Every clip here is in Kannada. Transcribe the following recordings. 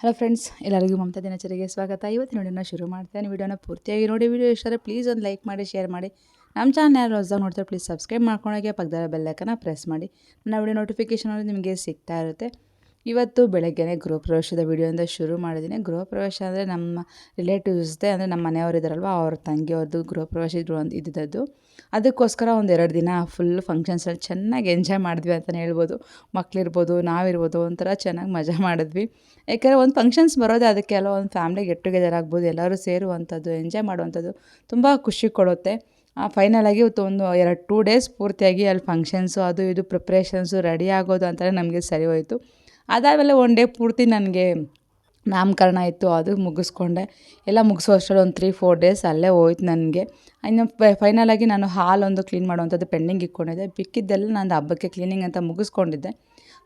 ಹಲೋ ಫ್ರೆಂಡ್ಸ್, ಎಲ್ಲರಿಗೂ ಮಮತಾ ದಿನಚರಿಗೆ ಸ್ವಾಗತ. ಇವತ್ತಿನ ವಿಡಿಯೋನ ಶುರು ಮಾಡ್ತೇನೆ. ವಿಡಿಯೋನ ಪೂರ್ತಿಯಾಗಿ ನೋಡಿ. ವಿಡಿಯೋ ಇಷ್ಟ ಆದರೆ ಪ್ಲೀಸ್ ಒಂದು ಲೈಕ್ ಮಾಡಿ, ಶೇರ್ ಮಾಡಿ. ನಮ್ಮ ಚಾನಲ್ ಯಾರು ಹೊಸದಾಗಿ ನೋಡ್ತಾರೆ ಪ್ಲೀಸ್ ಸಬ್ಸ್ಕ್ರೈಬ್ ಮಾಡ್ಕೊಂಡೋಗಿ ಪಕ್ಕದ ಬೆಲ್ಲೈಕನ್ನ ಪ್ರೆಸ್ ಮಾಡಿ. ನನ್ನ ವಿಡಿಯೋ ನೋಟಿಫಿಕೇಷನ್ ನಿಮಗೆ ಸಿಗ್ತಾ ಇರುತ್ತೆ. ಇವತ್ತು ಬೆಳಗ್ಗೆನೇ ಗೃಹ ಪ್ರವೇಶದ ವಿಡಿಯೋಯಿಂದ ಶುರು ಮಾಡಿದ್ದೀನಿ. ಗೃಹ ಪ್ರವೇಶ ಅಂದರೆ ನಮ್ಮ ರಿಲೇಟಿವ್ಸ್ದೇ, ಅಂದರೆ ನಮ್ಮ ಮನೆಯವರು ಇದ್ದಾರಲ್ವ, ಅವ್ರ ತಂಗಿಯವ್ರದ್ದು ಗೃಹ ಪ್ರವೇಶ ಇದ್ದಿದ್ದು. ಅದಕ್ಕೋಸ್ಕರ ಒಂದು 2 ದಿನ ಫುಲ್ ಫಂಕ್ಷನ್ಸಲ್ಲಿ ಚೆನ್ನಾಗಿ ಎಂಜಾಯ್ ಮಾಡಿದ್ವಿ ಅಂತಲೇ ಹೇಳ್ಬೋದು. ಮಕ್ಕಳಿರ್ಬೋದು, ನಾವಿರ್ಬೋದು, ಒಂಥರ ಚೆನ್ನಾಗಿ ಮಜಾ ಮಾಡಿದ್ವಿ. ಯಾಕೆಂದರೆ ಒಂದು ಫಂಕ್ಷನ್ಸ್ ಬರೋದೇ ಅದಕ್ಕೆ ಅಲ್ಲ, ಒಂದು ಫ್ಯಾಮಿಲಿ ಗೆಟ್ ಟುಗೆದರ್ ಆಗ್ಬೋದು, ಎಲ್ಲರೂ ಸೇರುವಂಥದ್ದು, ಎಂಜಾಯ್ ಮಾಡುವಂಥದ್ದು ತುಂಬ ಖುಷಿ ಕೊಡುತ್ತೆ. ಫೈನಲಾಗಿ ಇವತ್ತು ಒಂದು 2 ಡೇಸ್ ಪೂರ್ತಿಯಾಗಿ ಅಲ್ಲಿ ಫಂಕ್ಷನ್ಸು ಅದು ಇದು ಪ್ರಿಪ್ರೇಷನ್ಸು ರೆಡಿ ಆಗೋದು ಅಂತಲೇ ನಮಗೆ ಸರಿ ಹೋಯಿತು. ಅದಾದಮೇಲೆ 1 ಡೇ ಪೂರ್ತಿ ನನಗೆ ನಾಮಕರಣ ಇತ್ತು, ಅದು ಮುಗಿಸ್ಕೊಂಡೆ. ಎಲ್ಲ ಮುಗಿಸೋ ಅಷ್ಟರಲ್ಲಿ ಒಂದು 3-4 ಡೇಸ್ ಅಲ್ಲೇ ಹೋಯ್ತು ನನಗೆ. ಇನ್ನು ಫೈನಲಾಗಿ ನಾನು ಹಾಲ್ ಒಂದು ಕ್ಲೀನ್ ಮಾಡುವಂಥದ್ದು ಪೆಂಡಿಂಗ್ ಇಟ್ಕೊಂಡಿದ್ದೆ. ಮಿಕ್ಕಿದ್ದೆಲ್ಲ ನಂದು ಹಬ್ಬಕ್ಕೆ ಕ್ಲೀನಿಂಗ್ ಅಂತ ಮುಗಿಸ್ಕೊಂಡಿದ್ದೆ.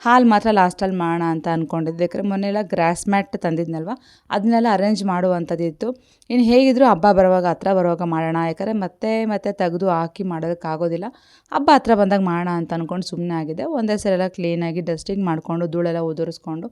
ಹಾಲ್ ಮಾತ್ರ ಲಾಸ್ಟಲ್ಲಿ ಮಾಡೋಣ ಅಂತ ಅಂದ್ಕೊಂಡಿದ್ದೆ. ಯಾಕಂದರೆ ಮೊನ್ನೆಲ್ಲ ಗ್ರಾಸ್ ಮ್ಯಾಟ್ ತಂದಿದ್ನಲ್ವ, ಅದನ್ನೆಲ್ಲ ಅರೇಂಜ್ ಮಾಡುವಂಥದ್ದಿತ್ತು. ಇನ್ನು ಹೇಗಿದ್ದರೂ ಹಬ್ಬ ಬರುವಾಗ ಮಾಡೋಣ, ಯಾಕಂದರೆ ಮತ್ತೆ ತೆಗೆದು ಹಾಕಿ ಮಾಡೋದಕ್ಕಾಗೋದಿಲ್ಲ. ಹಬ್ಬ ಹತ್ರ ಬಂದಾಗ ಮಾಡೋಣ ಅಂತ ಅಂದ್ಕೊಂಡು ಸುಮ್ಮನೆ ಆಗಿದೆ. ಒಂದೇ ಸಲ ಎಲ್ಲ ಕ್ಲೀನಾಗಿ ಡಸ್ಟಿಂಗ್ ಮಾಡಿಕೊಂಡು ಧೂಳೆಲ್ಲ ಉದುರಿಸ್ಕೊಂಡು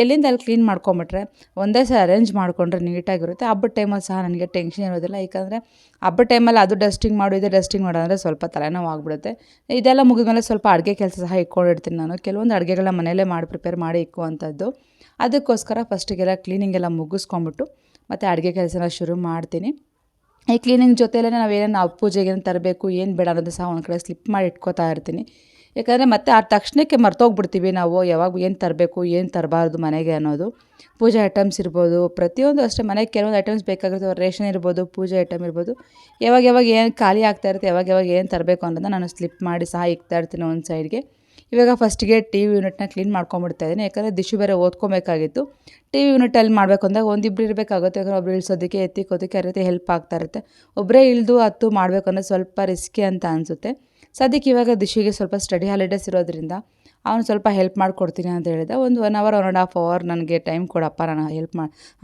ಎಲ್ಲಿಂದ ಅಲ್ಲಿ ಕ್ಲೀನ್ ಮಾಡ್ಕೊಂಬಿಟ್ರೆ ಒಂದೇ ಸಲ ಅರೇಂಜ್ ಮಾಡಿಕೊಂಡ್ರೆ ನೀಟಾಗಿರುತ್ತೆ. ಹಬ್ಬದ ಟೈಮಲ್ಲಿ ಸಹ ನನಗೆ ಟೆನ್ಷನ್ ಇರೋದಿಲ್ಲ. ಯಾಕಂದರೆ ಹಬ್ಬದ ಟೈಮಲ್ಲಿ ಅದು ಡಸ್ಟಿಂಗ್ ಮಾಡು ಇದು ಡಸ್ಟಿಂಗ್ ಮಾಡು ಅಂದರೆ ಸ್ವಲ್ಪ ತಲೆನೋವು ಆಗ್ಬಿಡುತ್ತೆ. ಇದೆಲ್ಲ ಮುಗಿದ್ಮೇಲೆ ಸ್ವಲ್ಪ ಅಡುಗೆ ಕೆಲಸ ಸಹ ಇಟ್ಕೊಂಡಿರ್ತೀನಿ ನಾನು. ಕೆಲವೊಂದು ಅಡುಗೆಗಳನ್ನ ಮನೆಯಲ್ಲೇ ಪ್ರಿಪೇರ್ ಮಾಡಿ ಇಕ್ಕುವಂಥದ್ದು. ಅದಕ್ಕೋಸ್ಕರ ಫಸ್ಟಿಗೆಲ್ಲ ಕ್ಲೀನಿಂಗೆಲ್ಲ ಮುಗಿಸ್ಕೊಂಬಿಟ್ಟು ಮತ್ತು ಅಡುಗೆ ಕೆಲಸನ ಶುರು ಮಾಡ್ತೀನಿ. ಈ ಕ್ಲೀನಿಂಗ್ ಜೊತೆಯಲ್ಲೇ ನಾವೇನೇನು ಪೂಜೆಗೆ ಏನು ತರಬೇಕು, ಏನು ಬೇಡ ಅನ್ನೋದು ಸಹ ಒಂದು ಕಡೆ ಸ್ಲಿಪ್ ಮಾಡಿ ಇಟ್ಕೋತಾ ಇರ್ತೀನಿ. ಯಾಕಂದರೆ ಮತ್ತೆ ಆ ತಕ್ಷಣಕ್ಕೆ ಮರ್ತೋಗ್ಬಿಡ್ತೀವಿ ನಾವು ಯಾವಾಗ ಏನು ತರಬೇಕು, ಏನು ತರಬಾರ್ದು ಮನೆಗೆ ಅನ್ನೋದು. ಪೂಜೆ ಐಟಮ್ಸ್ ಇರ್ಬೋದು, ಪ್ರತಿಯೊಂದು ಅಷ್ಟೇ. ಮನೆಗೆ ಕೆಲವೊಂದು ಐಟಮ್ಸ್ ಬೇಕಾಗಿರ್ತವೆ, ರೇಷನ್ ಇರ್ಬೋದು, ಪೂಜೆ ಐಟಮ್ ಇರ್ಬೋದು. ಯಾವಾಗ ಏನು ಖಾಲಿ ಆಗ್ತಾ ಇರುತ್ತೆ, ಯಾವಾಗ ಏನು ತರಬೇಕು ಅನ್ನೋದನ್ನ ನಾನು ಸ್ಲಿಪ್ ಮಾಡಿ ಸಹ ಇಕ್ತಾ ಇರ್ತೀನಿ ಒಂದು ಸೈಡ್ಗೆ. ಇವಾಗ ಫಸ್ಟಿಗೆ TV ಯೂನಿಟ್ನ ಕ್ಲೀನ್ ಮಾಡ್ಕೊಂಬಿಡ್ತಾ ಇದ್ದೀನಿ. ಯಾಕಂದರೆ ದಿಶು ಬೇರೆ ಓದ್ಕೊಬೇಕಾಗಿತ್ತು. TV ಯೂನಿಟಲ್ಲಿ ಮಾಡಬೇಕು ಅಂದಾಗ ಒಂದಿಬ್ಬರು ಇರಬೇಕಾಗುತ್ತೆ. ಯಾಕಂದರೆ ಒಬ್ರು ಇಳಿಸೋದಕ್ಕೆ ಎತ್ತಿಕೋದಕ್ಕೆ ಆ ರೀತಿ ಹೆಲ್ಪ್ ಆಗ್ತಾ ಇರುತ್ತೆ. ಒಬ್ಬರೇ ಇಳಿದು ಹತ್ತು ಮಾಡಬೇಕು ಅಂದರೆ ಸ್ವಲ್ಪ ರಿಸ್ಕಿ ಅಂತ ಅನಿಸುತ್ತೆ. ಸದ್ಯಕ್ಕೆ ಇವಾಗ ದಿಶಿಗೆ ಸ್ವಲ್ಪ ಸ್ಟಡಿ ಹಾಲಿಡೇಸ್ ಇರೋದ್ರಿಂದ ಅವನು ಸ್ವಲ್ಪ ಹೆಲ್ಪ್ ಮಾಡಿಕೊಡ್ತೀನಿ ಅಂತ ಹೇಳಿದೆ. ಒಂದು 1 ಅವರ್ 1.5 ಅವರ್ ನನಗೆ ಟೈಮ್ ಕೊಡಪ್ಪ, ನಾನು ಹೆಲ್ಪ್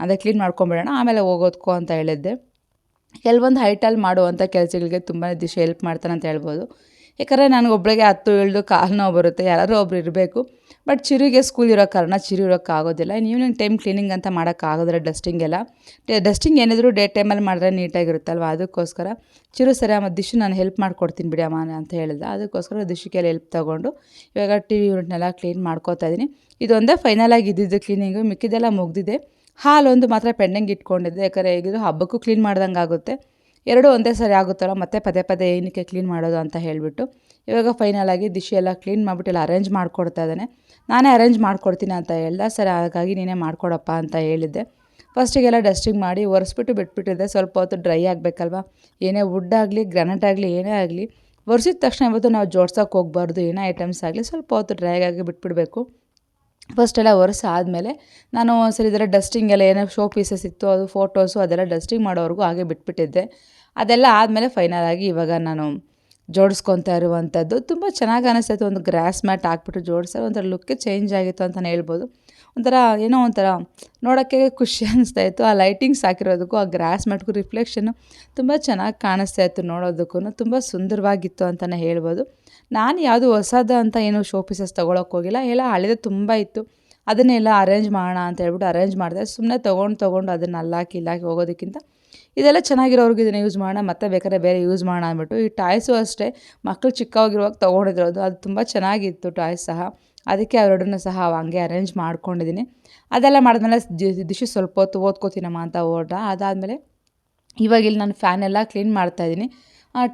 ಅದೇ ಕ್ಲೀನ್ ಮಾಡ್ಕೊಂಬಿಡೋಣ, ಆಮೇಲೆ ಹೋಗೋದ್ಕೋ ಅಂತ ಹೇಳಿದ್ದೆ. ಕೆಲವೊಂದು ಹೈಟಲ್ಲಿ ಮಾಡುವಂಥ ಕೆಲಸಗಳಿಗೆ ತುಂಬಾ ದಿಶೆ ಹೆಲ್ಪ್ ಮಾಡ್ತಾನೆ ಅಂತ ಹೇಳ್ಬೋದು. ಯಾಕಂದರೆ ನನಗೊಬ್ಬಳಿಗೆ ಹತ್ತು ಇಳಿದು ಕಾಲು ನೋವು ಬರುತ್ತೆ, ಯಾರಾದರೂ ಒಬ್ರು ಇರಬೇಕು. ಬಟ್ ಚಿರುಗೆ ಸ್ಕೂಲ್ ಇರೋ ಕಾರಣ ಚಿರು ಇರೋಕ್ಕಾಗೋದಿಲ್ಲ. ಇನ್ನು ಈವ್ನಿಂಗ್ ಟೈಮ್ ಕ್ಲೀನಿಂಗ್ ಅಂತ ಮಾಡೋಕ್ಕಾಗೋದಿಲ್ಲ. ಡಸ್ಟಿಂಗ್ ಏನಿದ್ರು ಡೇ ಟೈಮಲ್ಲಿ ಮಾಡಿದ್ರೆ ನೀಟಾಗಿರುತ್ತಲ್ವ, ಅದಕ್ಕೋಸ್ಕರ ಚಿರು ಸರಿ ಮತ್ತು ದಿಶು ನಾನು ಹೆಲ್ಪ್ ಮಾಡ್ಕೊಡ್ತೀನಿ ಬಿಡಿ ಅಮ್ಮ ಅಂತ ಹೇಳಿದೆ. ಅದಕ್ಕೋಸ್ಕರ ದಿಶುಗೆಲ್ಲ ಹೆಲ್ಪ್ ತೊಗೊಂಡು ಇವಾಗ TV ಯೂನಿಟ್ನೆಲ್ಲ ಕ್ಲೀನ್ ಮಾಡ್ಕೋತಾ ಇದ್ದೀನಿ. ಇದೊಂದೇ ಫೈನಲಾಗಿ ಇದ್ದಿದ್ದು ಕ್ಲೀನಿಂಗು, ಮಿಕ್ಕಿದೆಲ್ಲ ಮುಗಿದಿದೆ. ಹಾಲೊಂದು ಮಾತ್ರ ಪೆಂಡಿಂಗ್ ಇಟ್ಕೊಂಡಿದ್ದೆ. ಯಾಕಂದರೆ ಹೇಗಿದ್ರು ಹಬ್ಬಕ್ಕೂ ಕ್ಲೀನ್ ಮಾಡ್ದಂಗೆ ಆಗುತ್ತೆ, 2 ಒಂದೇ ಸರಿ ಆಗುತ್ತಲ್ಲ, ಮತ್ತೆ ಪದೇ ಏನಕ್ಕೆ ಕ್ಲೀನ್ ಮಾಡೋದು ಅಂತ ಹೇಳಿಬಿಟ್ಟು ಇವಾಗ ಫೈನಲಾಗಿ ದಿಶು ಎಲ್ಲ ಕ್ಲೀನ್ ಮಾಡಿಬಿಟ್ಟು ಎಲ್ಲ ಅರೇಂಜ್ ಮಾಡ್ಕೊಡ್ತಾ ಇದ್ದಾನೆ. ನಾನೇ ಅರೇಂಜ್ ಮಾಡ್ಕೊಡ್ತೀನಿ ಅಂತ ಹೇಳ್ದೆ. ಸರಿ, ಹಾಗಾಗಿ ನೀನೇ ಮಾಡ್ಕೊಡಪ್ಪ ಅಂತ ಹೇಳಿದ್ದೆ. ಫಸ್ಟಿಗೆಲ್ಲ ಡಸ್ಟಿಂಗ್ ಮಾಡಿ ಒರೆಸ್ಬಿಟ್ಟು ಬಿಟ್ಬಿಟ್ಟಿದ್ದೆ. ಸ್ವಲ್ಪ ಹೊತ್ತು ಡ್ರೈ ಆಗಬೇಕಲ್ವ. ಏನೇ ವುಡ್ ಆಗಲಿ ಗ್ರಾನೈಟ್ ಆಗಲಿ ಏನೇ ಆಗಲಿ ಒರೆಸಿದ ತಕ್ಷಣ ಇವತ್ತು ನಾವು ಜೋಡ್ಸೋಕೆ ಹೋಗಬಾರ್ದು. ಏನೇ ಐಟಮ್ಸ್ ಆಗಲಿ ಸ್ವಲ್ಪ ಹೊತ್ತು ಡ್ರೈ ಆಗಿ ಬಿಟ್ಬಿಡಬೇಕು. ಫಸ್ಟೆಲ್ಲ ಒರೆಸಾದ್ಮೇಲೆ ನಾನು ಒಂದ್ಸರಿ ಇದೆಲ್ಲ ಡಸ್ಟಿಂಗ್ ಎಲ್ಲ ಏನೋ ಶೋ ಪೀಸಸ್ ಇತ್ತು, ಅದು ಫೋಟೋಸು ಅದೆಲ್ಲ ಡಸ್ಟಿಂಗ್ ಮಾಡೋವರೆಗೂ ಹಾಗೆ ಬಿಟ್ಬಿಟ್ಟಿದ್ದೆ. ಅದೆಲ್ಲ ಆದಮೇಲೆ ಫೈನಲಾಗಿ ಇವಾಗ ನಾನು ಜೋಡಿಸ್ಕೊತಾ ಇರುವಂಥದ್ದು. ತುಂಬ ಚೆನ್ನಾಗಿ ಅನ್ನಿಸ್ತಾಯಿತ್ತು. ಒಂದು ಗ್ರಾಸ್ ಮ್ಯಾಟ್ ಹಾಕ್ಬಿಟ್ಟು ಜೋಡಿಸಿದ್ರೆ ಒಂಥರ ಲುಕ್ಕೇ ಚೇಂಜ್ ಆಗಿತ್ತು ಅಂತಲೇ ಹೇಳ್ಬೋದು. ಒಂಥರ ಏನೋ ಒಂಥರ ನೋಡೋಕ್ಕೆ ಖುಷಿ ಅನ್ನಿಸ್ತಾಯಿತ್ತು. ಆ ಲೈಟಿಂಗ್ಸ್ ಹಾಕಿರೋದಕ್ಕೂ ಆ ಗ್ರಾಸ್ ಮ್ಯಾಟ್ಗೂ ರಿಫ್ಲೆಕ್ಷನ್ನು ತುಂಬ ಚೆನ್ನಾಗಿ ಕಾಣಿಸ್ತಾಯಿತ್ತು. ನೋಡೋದಕ್ಕೂ ತುಂಬ ಸುಂದರವಾಗಿತ್ತು ಅಂತಲೇ ಹೇಳ್ಬೋದು. ನಾನು ಯಾವುದು ಹೊಸದು ಅಂತ ಏನು ಶೋ ಪೀಸಸ್ ತೊಗೊಳಕ್ಕೆ ಹೋಗಿಲ್ಲ, ಎಲ್ಲ ಹಳೆದೇ ತುಂಬ ಇತ್ತು. ಅದನ್ನೆಲ್ಲ ಅರೇಂಜ್ ಮಾಡೋಣ ಅಂತ ಹೇಳ್ಬಿಟ್ಟು ಅರೇಂಜ್ ಮಾಡಿದೆ. ಸುಮ್ಮನೆ ತೊಗೊಂಡು ಅದನ್ನು ಅಲ್ಲಾಕಿ ಹೋಗೋದಕ್ಕಿಂತ ಇದೆಲ್ಲ ಚೆನ್ನಾಗಿರೋರ್ಗು ಇದನ್ನು ಯೂಸ್ ಮಾಡೋಣ, ಮತ್ತೆ ಬೇಕಾದ್ರೆ ಬೇರೆ ಯೂಸ್ ಮಾಡೋಣ ಅಂದ್ಬಿಟ್ಟು. ಈ ಟಾಯ್ಸು ಅಷ್ಟೇ ಮಕ್ಕಳು ಚಿಕ್ಕವಾಗಿರುವಾಗ ತೊಗೊಂಡಿರೋದು, ಅದು ತುಂಬ ಚೆನ್ನಾಗಿತ್ತು ಟಾಯ್ಸ್ ಸಹ. ಅದಕ್ಕೆ ಅವೆರಡನ್ನೂ ಸಹ ಹಂಗೆ ಅರೇಂಜ್ ಮಾಡ್ಕೊಂಡಿದ್ದೀನಿ. ಅದೆಲ್ಲ ಮಾಡಿದ್ಮೇಲೆ ದಿಶು ಸ್ವಲ್ಪ ಹೊತ್ತು ಓದ್ಕೋತೀನಮ್ಮ ಅಂತ ಅದಾದಮೇಲೆ ಇವಾಗ ಇಲ್ಲಿ ನಾನು ಫ್ಯಾನೆಲ್ಲ ಕ್ಲೀನ್ ಮಾಡ್ತಾಯಿದ್ದೀನಿ.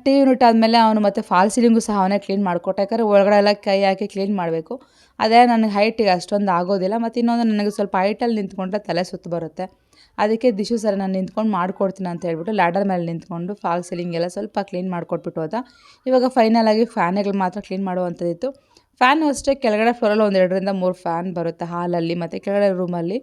TV ಯೂನಿಟ್ ಆದಮೇಲೆ ಅವನು ಮತ್ತು ಫಾಲ್ ಸೀಲಿಂಗು ಸಹ ಅವನೇ ಕ್ಲೀನ್ ಮಾಡಿಕೊಟ್ಟ. ಯಾಕಂದರೆ ಒಳಗಡೆ ಎಲ್ಲ ಕೈ ಹಾಕಿ ಕ್ಲೀನ್ ಮಾಡಬೇಕು. ಅದೇ ನನಗೆ ಹೈಟಿಗೆ ಅಷ್ಟೊಂದು ಆಗೋದಿಲ್ಲ. ಮತ್ತು ಇನ್ನೊಂದು ನನಗೆ ಸ್ವಲ್ಪ ಹೈಟಲ್ಲಿ ನಿಂತ್ಕೊಂಡ್ರೆ ತಲೆ ಸುತ್ತು ಬರುತ್ತೆ. ಅದಕ್ಕೆ ದಿಶು ಸರ್ ನಾನು ನಿಂತ್ಕೊಂಡು ಮಾಡ್ಕೊಡ್ತೀನಿ ಅಂತ ಹೇಳ್ಬಿಟ್ಟು ಲ್ಯಾಡರ್ ಮೇಲೆ ನಿಂತ್ಕೊಂಡು ಫಾಲ್ ಸೀಲಿಂಗ್ ಎಲ್ಲ ಸ್ವಲ್ಪ ಕ್ಲೀನ್ ಮಾಡಿಕೊಟ್ಬಿಟ್ಟು ಹೋದ. ಇವಾಗ ಫೈನಲಾಗಿ ಫ್ಯಾನ್ಗಳು ಮಾತ್ರ ಕ್ಲೀನ್ ಮಾಡುವಂಥದ್ದಿತ್ತು. ಫ್ಯಾನು ಅಷ್ಟೇ ಕೆಳಗಡೆ ಫ್ಲೋರಲ್ಲಿ ಒಂದು 2ರಿಂದ 3 ಫ್ಯಾನ್ ಬರುತ್ತೆ ಹಾಲಲ್ಲಿ ಮತ್ತು ಕೆಳಗಡೆ ರೂಮಲ್ಲಿ.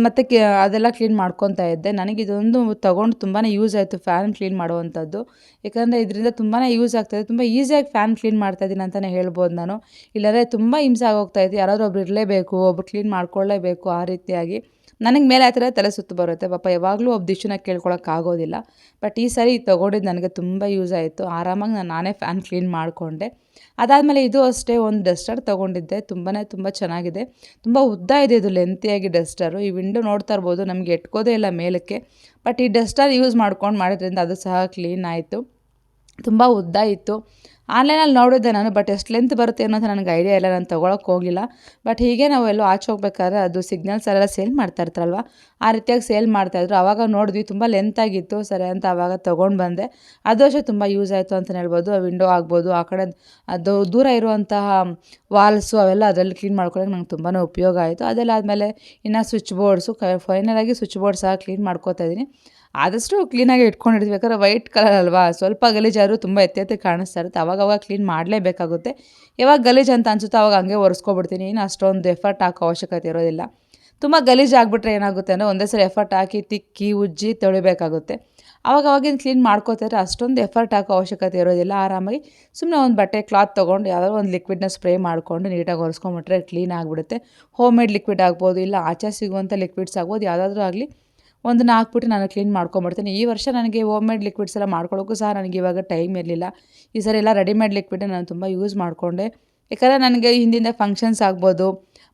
ಮತ್ತು ಅದೆಲ್ಲ ಕ್ಲೀನ್ ಮಾಡ್ಕೊತಾ ಇದ್ದೆ. ನನಗೆ ಇದೊಂದು ತೊಗೊಂಡು ತುಂಬಾ ಯೂಸ್ ಆಯಿತು, ಫ್ಯಾನ್ ಕ್ಲೀನ್ ಮಾಡುವಂಥದ್ದು. ಯಾಕಂದರೆ ಇದರಿಂದ ತುಂಬಾ ಯೂಸ್ ಆಗ್ತಾಯಿದೆ. ತುಂಬ ಈಸಿಯಾಗಿ ಫ್ಯಾನ್ ಕ್ಲೀನ್ ಮಾಡ್ತಾಯಿದ್ದೀನಿ ಅಂತಲೇ ಹೇಳ್ಬೋದು ನಾನು. ಇಲ್ಲಾಂದರೆ ತುಂಬ ಹಿಂಸೆ ಆಗೋಗ್ತಾಯಿತ್ತು. ಯಾರಾದರೂ ಒಬ್ರು ಇರಲೇಬೇಕು, ಒಬ್ರು ಕ್ಲೀನ್ ಮಾಡ್ಕೊಳ್ಳೇಬೇಕು ಆ ರೀತಿಯಾಗಿ. ನನಗೆ ಮೇಲೆ ಆ ಥರ ತಲೆ ಸುತ್ತು ಬರುತ್ತೆ. ಪಾಪ ಯಾವಾಗಲೂ ಒಬ್ಬ ದಿಶುನ ಕೇಳ್ಕೊಳಕ್ಕಾಗೋದಿಲ್ಲ. ಬಟ್ ಈ ಸಾರಿ ತೊಗೊಂಡಿದ್ದು ನನಗೆ ತುಂಬ ಯೂಸ್ ಆಯಿತು. ಆರಾಮಾಗಿ ನಾನೇ ಫ್ಯಾನ್ ಕ್ಲೀನ್ ಮಾಡಿಕೊಂಡೆ. ಅದಾದಮೇಲೆ ಇದು ಅಷ್ಟೇ ಒಂದು ಡಸ್ಟರ್ ತೊಗೊಂಡಿದ್ದೆ. ತುಂಬ ಚೆನ್ನಾಗಿದೆ. ತುಂಬ ಉದ್ದ ಇದೆ ಇದು ಲೆಂತಿಯಾಗಿ ಡಸ್ಟರು. ಈ ವಿಂಡೋ ನೋಡ್ತಾ ಇರ್ಬೋದು, ನಮಗೆ ಎಟ್ಕೋದೇ ಇಲ್ಲ ಮೇಲಕ್ಕೆ. ಬಟ್ ಈ ಡಸ್ಟರ್ ಯೂಸ್ ಮಾಡ್ಕೊಂಡು ಮಾಡಿದ್ರಿಂದ ಅದು ಸಹ ಕ್ಲೀನ್ ಆಯಿತು. ತುಂಬ ಉದ್ದ ಇತ್ತು. ಆನ್ಲೈನಲ್ಲಿ ನೋಡಿದ್ದೆ ನಾನು, ಬಟ್ ಎಷ್ಟು ಲೆಂತ್ ಬರುತ್ತೆ ಅನ್ನೋ ಅಂತ ನನಗೆ ಐಡಿಯಾ ಇಲ್ಲ. ನಾನು ತೊಗೊಳಕ್ಕೆ ಹೋಗಲಿಲ್ಲ. ಬಟ್ ಹೀಗೆ ನಾವು ಎಲ್ಲೋ ಆಚೆ ಹೋಗ್ಬೇಕಾದ್ರೆ ಅದು ಸಿಗ್ನಲ್ಸಲ್ಲೆಲ್ಲ ಸೇಲ್ ಮಾಡ್ತಾ ಇರ್ತಾರಲ್ವ, ಆ ರೀತಿಯಾಗಿ ಸೇಲ್ ಮಾಡ್ತಾಯಿದ್ರು. ಆವಾಗ ನೋಡಿದ್ವಿ, ತುಂಬ ಲೆಂತಾಗಿತ್ತು. ಸರಿ ಅಂತ ಆವಾಗ ತೊಗೊಂಡು ಬಂದೆ. ಅದು ಅಷ್ಟೇ ತುಂಬ ಯೂಸ್ ಆಯಿತು ಅಂತಲೇ ಹೇಳ್ಬೋದು. ಆ ವಿಂಡೋ ಆಗ್ಬೋದು, ಆ ಕಡೆ ಅದು ದೂರ ಇರುವಂತಹ ವಾಲ್ಸು ಅವೆಲ್ಲ ಅದರಲ್ಲಿ ಕ್ಲೀನ್ ಮಾಡ್ಕೊಳ್ಳೋಕೆ ನಂಗೆ ತುಂಬಾ ಉಪಯೋಗ ಆಯಿತು. ಅದೆಲ್ಲ ಆದಮೇಲೆ ಇನ್ನು ಸ್ವಿಚ್ ಬೋರ್ಡ್ಸು ಫೈನಲಾಗಿ ಸ್ವಿಚ್ ಬೋರ್ಡ್ ಸಹ ಕ್ಲೀನ್ ಮಾಡ್ಕೋತಾ ಇದ್ದೀನಿ. ಆದಷ್ಟು ಕ್ಲೀನಾಗಿ ಇಟ್ಕೊಂಡಿರ್ತೀವಿ. ಯಾಕಂದರೆ ವೈಟ್ ಕಲರ್ ಅಲ್ವಾ, ಸ್ವಲ್ಪ ಗಲೀಜಾದರೂ ತುಂಬ ಎತ್ತಿ ಕಾಣಿಸ್ತಾ ಇರುತ್ತೆ. ಅವಾಗ ಕ್ಲೀನ್ ಮಾಡಲೇಬೇಕಾಗುತ್ತೆ. ಯಾವಾಗ ಗಲೀಜು ಅಂತ ಅನಿಸುತ್ತೋ ಅವಾಗ ಹಂಗೆ ಒರೆಸ್ಕೊಬಿಡ್ತೀನಿ. ಇನ್ನು ಅಷ್ಟೊಂದು ಎಫರ್ಟ್ ಹಾಕೋ ಅವಶ್ಯಕತೆ ಇರೋದಿಲ್ಲ. ತುಂಬ ಗಲೀಜು ಆಗಿಬಿಟ್ರೆ ಏನಾಗುತ್ತೆ ಅಂದರೆ ಒಂದೇ ಸರಿ ಎಫರ್ಟ್ ಹಾಕಿ ತಿಕ್ಕಿ ಉಜ್ಜಿ ತೊಳಿಬೇಕಾಗುತ್ತೆ. ಅವಾಗಿನ ಕ್ಲೀನ್ ಮಾಡ್ಕೋತಾರೆ. ಅಷ್ಟೊಂದು ಎಫರ್ಟ್ ಹಾಕೋ ಅವಶ್ಯಕತೆ ಇರೋದಿಲ್ಲ. ಆರಾಮಾಗಿ ಸುಮ್ಮನೆ ಒಂದು ಬಟ್ಟೆ ಕ್ಲಾತ್ ತೊಗೊಂಡು ಯಾವುದಾದ್ರು ಒಂದು ಲಿಕ್ವಿಡ್ನ ಸ್ಪ್ರೇ ಮಾಡಿಕೊಂಡು ನೀಟಾಗಿ ಒರೆಸ್ಕೊಂಬಿಟ್ರೆ ಕ್ಲೀನ್ ಆಗಿಬಿಡುತ್ತೆ. ಹೋಮ್ ಮೇಡ್ ಲಿಕ್ವಿಡ್ ಆಗ್ಬೋದು, ಇಲ್ಲ ಆಚೆ ಸಿಗುವಂಥ ಲಿಕ್ವಿಡ್ಸ್ ಆಗ್ಬೋದು, ಯಾವುದಾದ್ರೂ ಆಗಲಿ ಒಂದನ್ನ ಹಾಕ್ಬಿಟ್ಟು ನಾನು ಕ್ಲೀನ್ ಮಾಡ್ಕೊಂಬಿಡ್ತೀನಿ. ಈ ವರ್ಷ ನನಗೆ ಹೋಮ್ ಮೇಡ್ ಲಿಕ್ವಿಡ್ಸ್ ಎಲ್ಲ ಮಾಡ್ಕೊಳ್ಳೋಕ್ಕೂ ಸಹ ನನಗೆ ಇವಾಗ ಟೈಮ್ ಇರಲಿಲ್ಲ. ಈ ಸರಿ ಎಲ್ಲ ರೆಡಿಮೇಡ್ ಲಿಕ್ವಿಡ್ ನಾನು ತುಂಬ ಯೂಸ್ ಮಾಡಿಕೊಂಡೆ. ಯಾಕಂದರೆ ನನಗೆ ಹಿಂದಿಂದ ಫಂಕ್ಷನ್ಸ್ ಆಗ್ಬೋದು,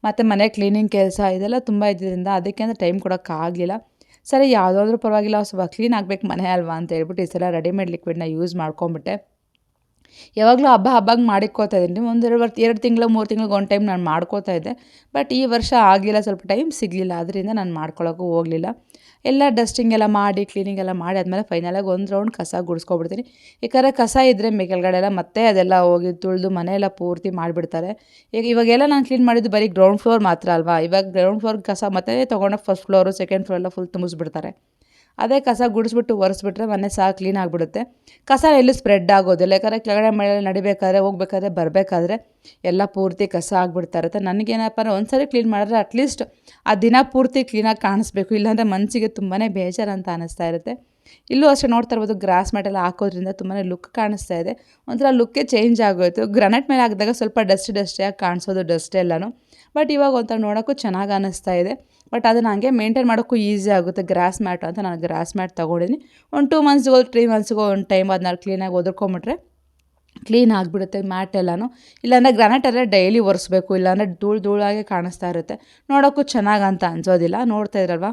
ಮತ್ತು ಮನೆ ಕ್ಲೀನಿಂಗ್ ಕೆಲಸ ಇದೆಲ್ಲ ತುಂಬ ಇದ್ದಿದ್ದರಿಂದ ಅದಕ್ಕೆ ಅಂತ ಟೈಮ್ ಕೊಡೋಕ್ಕಾಗಲಿಲ್ಲ. ಸರಿ ಯಾವುದಾದ್ರೂ ಪರವಾಗಿಲ್ಲ, ಸ್ವಲ್ಪ ಕ್ಲೀನ್ ಆಗಬೇಕು ಮನೆ ಅಲ್ವಾ ಅಂತ ಹೇಳ್ಬಿಟ್ಟು ಈ ಸಲ ರೆಡಿಮೇಡ್ ಲಿಕ್ವಿಡ್ನ ಯೂಸ್ ಮಾಡ್ಕೊಂಬಿಟ್ಟೆ. ಯಾವಾಗಲೂ ಹಬ್ಬಗೆ ಮಾಡಿಕ್ಕೋತಾ ಇದ್ದೀನಿ. ಒಂದು 2 ತಿಂಗಳು 3 ತಿಂಗ್ಳಿಗೆ ಒಂದು ಟೈಮ್ ನಾನು ಮಾಡ್ಕೋತಾ ಇದ್ದೆ. ಬಟ್ ಈ ವರ್ಷ ಆಗಲಿಲ್ಲ, ಸ್ವಲ್ಪ ಟೈಮ್ ಸಿಗಲಿಲ್ಲ. ಅದರಿಂದ ನಾನು ಮಾಡ್ಕೊಳ್ಳೋಕ್ಕೂ ಹೋಗಲಿಲ್ಲ. ಎಲ್ಲ ಡಸ್ಟಿಂಗ್ ಎಲ್ಲ ಮಾಡಿ ಕ್ಲೀನಿಂಗ್ ಎಲ್ಲ ಮಾಡಿ ಆದಮೇಲೆ ಫೈನಲಾಗಿ ಒಂದು ರೌಂಡ್ ಕಸ ಗುಡಿಸ್ಕೊಬಿಡ್ತೀನಿ. ಯಾಕಂದರೆ ಕಸ ಇದ್ದರೆ ಕೆಳಗಡೆ ಎಲ್ಲ ಮತ್ತೆ ಅದೆಲ್ಲ ಹೋಗಿ ತುಳಿದು ಮನೆಯೆಲ್ಲ ಪೂರ್ತಿ ಮಾಡಿಬಿಡ್ತಾರೆ. ಇವಾಗೆಲ್ಲ ನಾನು ಕ್ಲೀನ್ ಮಾಡಿದ್ದು ಬರೀ ಗ್ರೌಂಡ್ ಫ್ಲೋರ್ ಮಾತ್ರ ಅಲ್ವಾ. ಇವಾಗ ಗ್ರೌಂಡ್ ಫ್ಲೋರ್ ಕಸ ಮತ್ತೆ ತೊಗೊಂಡೋಗಿ ಫಸ್ಟ್ ಫ್ಲೋರು ಸೆಕೆಂಡ್ ಫ್ಲೋರ್ ಎಲ್ಲ ಫುಲ್ ತುಂಬಿಸ್ಬಿಡ್ತಾರೆ. ಅದೇ ಕಸ ಗುಡಿಸ್ಬಿಟ್ಟು ಒರೆಸ್ಬಿಟ್ರೆ ಮನೆ ಸಹ ಕ್ಲೀನ್ ಆಗಿಬಿಡುತ್ತೆ. ಕಸ ಎಲ್ಲೂ ಸ್ಪ್ರೆಡ್ ಆಗೋದಿಲ್ಲ. ಯಾಕಂದರೆ ಕೆಳಗಡೆ ಮಳೆ ನಡಿಬೇಕಾದ್ರೆ ಹೋಗ್ಬೇಕಾದ್ರೆ ಬರಬೇಕಾದ್ರೆ ಎಲ್ಲ ಪೂರ್ತಿ ಕಸ ಆಗಿಬಿಡ್ತಾ ಇರುತ್ತೆ. ನನಗೇನಪ್ಪ ಅಂದರೆ ಒಂದು ಸರಿ ಕ್ಲೀನ್ ಮಾಡಿದ್ರೆ ಅಟ್ಲೀಸ್ಟ್ ಆ ದಿನ ಪೂರ್ತಿ ಕ್ಲೀನಾಗಿ ಕಾಣಿಸ್ಬೇಕು. ಇಲ್ಲಾಂದರೆ ಮನಸ್ಸಿಗೆ ತುಂಬಾ ಬೇಜಾರಂತ ಅನ್ನಿಸ್ತಾ ಇರುತ್ತೆ. ಇಲ್ಲೂ ಅಷ್ಟೇ ನೋಡ್ತಾ ಇರ್ಬೋದು, ಗ್ರಾಸ್ ಮ್ಯಾಟೆಲ್ಲ ಹಾಕೋದ್ರಿಂದ ತುಂಬಾ ಲುಕ್ ಕಾಣಿಸ್ತಾ ಇದೆ. ಒಂಥರ ಲುಕ್ಕೇ ಚೇಂಜ್ ಆಗೋಯಿತು. ಗ್ರಾನೈಟ್ ಮೇಲೆ ಹಾಕಿದಾಗ ಸ್ವಲ್ಪ ಡಸ್ಟಿಯಾಗಿ ಕಾಣಿಸೋದು ಡಸ್ಟ್ ಎಲ್ಲನೂ. ಬಟ್ ಇವಾಗ ಒಂಥರ ನೋಡೋಕ್ಕೂ ಚೆನ್ನಾಗಿ ಅನ್ನಿಸ್ತಾ ಇದೆ. ಬಟ್ ಅದನ್ನು ಹಂಗೆ ಮೇಂಟೈನ್ ಮಾಡೋಕ್ಕೂ ಈಸಿ ಆಗುತ್ತೆ. ಗ್ರಾಸ್ ಮ್ಯಾಟು ಅಂತ ನಾನು ಗ್ರಾಸ್ ಮ್ಯಾಟ್ ತೊಗೊಂಡಿದ್ದೀನಿ. ಒಂದು 2 ಮಂತ್ಸ್ಗೋ 3 ಮಂತ್ಸ್ಗೋ ಒಂದು ಟೈಮ್ ಅದನ್ನ ಕ್ಲೀನಾಗಿ ಒದರ್ಕೊಂಬಿಟ್ರೆ ಕ್ಲೀನ್ ಆಗಿಬಿಡುತ್ತೆ ಮ್ಯಾಟ್ ಎಲ್ಲನೂ. ಇಲ್ಲಾಂದರೆ ಗ್ರಾನೈಟ್ ಎಲ್ಲ ಡೈಲಿ ಒರೆಸ್ಬೇಕು, ಇಲ್ಲಾಂದರೆ ಧೂಳಾಗೆ ಕಾಣಿಸ್ತಾ ಇರುತ್ತೆ. ನೋಡೋಕ್ಕೂ ಚೆನ್ನಾಗಿ ಅಂತ ಅನಿಸೋದಿಲ್ಲ. ನೋಡ್ತಾ ಇದ್ರಲ್ವ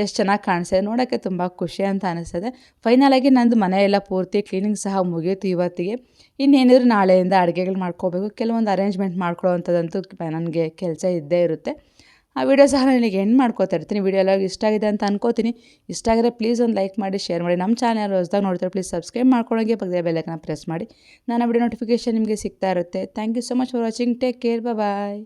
ಎಷ್ಟು ಚೆನ್ನಾಗಿ ಕಾಣಿಸ್ತಾ ಇದೆ, ನೋಡೋಕ್ಕೆ ತುಂಬ ಖುಷಿ ಅಂತ ಅನಿಸ್ತದೆ. ಫೈನಲಾಗಿ ನಂದು ಮನೆಯೆಲ್ಲ ಪೂರ್ತಿ ಕ್ಲೀನಿಂಗ್ ಸಹ ಮುಗೀತು ಇವತ್ತಿಗೆ. ಇನ್ನೇನಿದ್ರು ನಾಳೆಯಿಂದ ಅಡುಗೆಗಳು ಮಾಡ್ಕೋಬೇಕು. ಕೆಲವೊಂದು ಅರೇಂಜ್ಮೆಂಟ್ ಮಾಡ್ಕೊಳ್ಳೋವಂಥದ್ದಂತೂ ನನಗೆ ಕೆಲಸ ಇದ್ದೇ ಇರುತ್ತೆ. ಆ ವಿಡಿಯೋ ಸಹ ನನಗೆ ಎಂಡ್ ಮಾಡ್ಕೋತಾ ಇರ್ತೀನಿ. ವಿಡಿಯೋ ಎಲ್ಲ ಇಷ್ಟ ಆಗಿದೆ ಅಂತ ಅನ್ಕೋತೀನಿ. ಇಷ್ಟ ಆಗಿದ್ರೆ ಪ್ಲೀಸ್ ಒಂದು ಲೈಕ್ ಮಾಡಿ, ಶೇರ್ ಮಾಡಿ. ನಮ್ಮ ಚಾನಲ್ ಹೊಸದಾಗಿ ನೋಡ್ತಾರೆ ಪ್ಲೀಸ್ ಸಬ್ಸ್ಕ್ರೈಬ್ ಮಾಡ್ಕೊಳ್ಳೋಂಗೆ ಪಕ್ಕದ ಬೆಲ್ ಐಕಾನ್ ಪ್ರೆಸ್ ಮಾಡಿ. ನನ್ನ ವಿಡಿಯೋ ನೋಟಿಫಿಕೇಷನ್ ನಿಮಗೆ ಸಿಗ್ತಾ ಇರುತ್ತೆ. Thank you so much for watching. Take care. Bye.